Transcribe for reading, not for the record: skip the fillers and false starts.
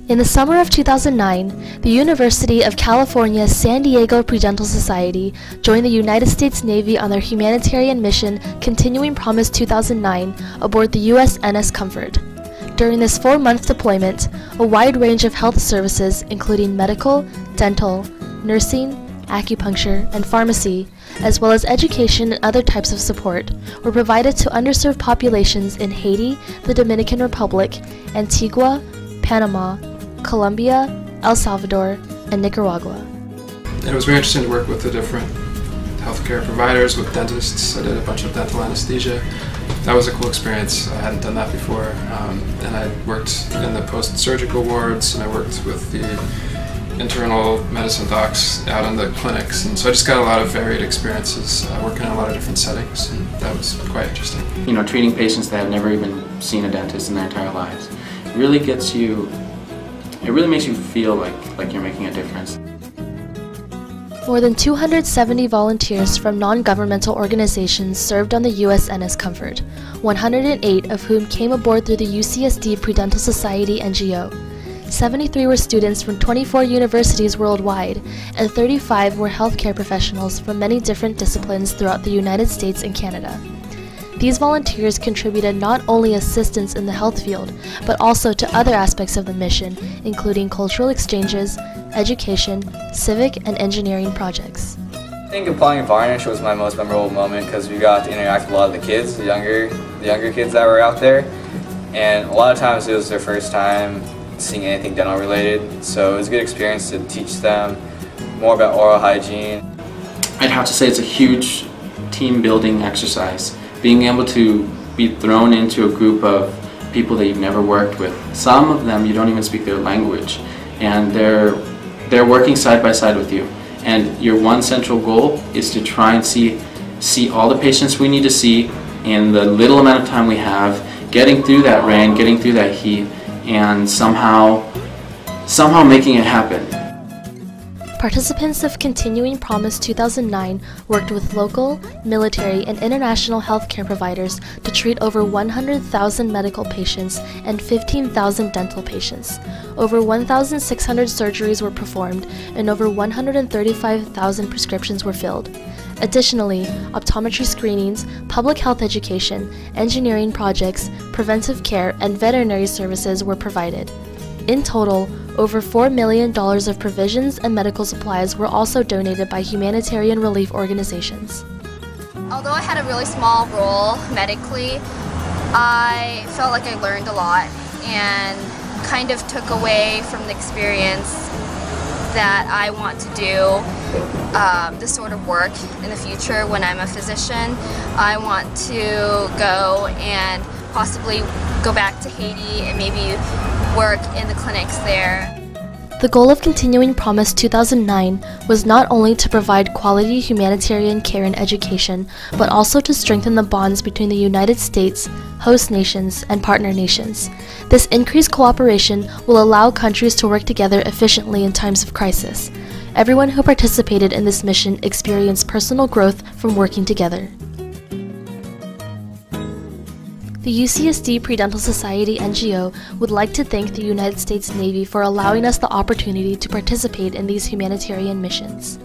In the summer of 2009, the University of California San Diego Pre-Dental Society joined the United States Navy on their humanitarian mission Continuing Promise 2009 aboard the USNS Comfort. During this 4-month deployment, a wide range of health services, including medical, dental, nursing, acupuncture, and pharmacy, as well as education and other types of support, were provided to underserved populations in Haiti, the Dominican Republic, Antigua, Panama, Colombia, El Salvador, and Nicaragua. It was very interesting to work with the different healthcare providers, with dentists. I did a bunch of dental anesthesia. That was a cool experience. I hadn't done that before. And I worked in the post-surgical wards, and I worked with the internal medicine docs out in the clinics. And so I just got a lot of varied experiences working in a lot of different settings, and that was quite interesting. You know, treating patients that have never even seen a dentist in their entire lives really gets you, it really makes you feel like you're making a difference. More than 270 volunteers from non-governmental organizations served on the USNS Comfort, 108 of whom came aboard through the UCSD Pre-Dental Society NGO. 73 were students from 24 universities worldwide, and 35 were healthcare professionals from many different disciplines throughout the United States and Canada. These volunteers contributed not only assistance in the health field, but also to other aspects of the mission, including cultural exchanges, education, civic and engineering projects. I think applying varnish was my most memorable moment because we got to interact with a lot of the kids, the younger kids that were out there, and a lot of times it was their first time seeing anything dental related, so it was a good experience to teach them more about oral hygiene. I'd have to say it's a huge team building exercise. Being able to be thrown into a group of people that you've never worked with. Some of them you don't even speak their language, and they're working side by side with you. And your one central goal is to try and see all the patients we need to see in the little amount of time we have, getting through that rain, getting through that heat, and somehow making it happen. Participants of Continuing Promise 2009 worked with local, military, and international healthcare providers to treat over 100,000 medical patients and 15,000 dental patients. Over 1,600 surgeries were performed, and over 135,000 prescriptions were filled. Additionally, optometry screenings, public health education, engineering projects, preventive care, and veterinary services were provided. In total, over $4 million of provisions and medical supplies were also donated by humanitarian relief organizations. Although I had a really small role medically, I felt like I learned a lot and kind of took away from the experience that I want to do this sort of work in the future when I'm a physician. I want to go and possibly go back to Haiti and maybe work in the clinics there. The goal of Continuing Promise 2009 was not only to provide quality humanitarian care and education, but also to strengthen the bonds between the United States, host nations, and partner nations. This increased cooperation will allow countries to work together efficiently in times of crisis. Everyone who participated in this mission experienced personal growth from working together. The UCSD Pre-Dental Society NGO would like to thank the United States Navy for allowing us the opportunity to participate in these humanitarian missions.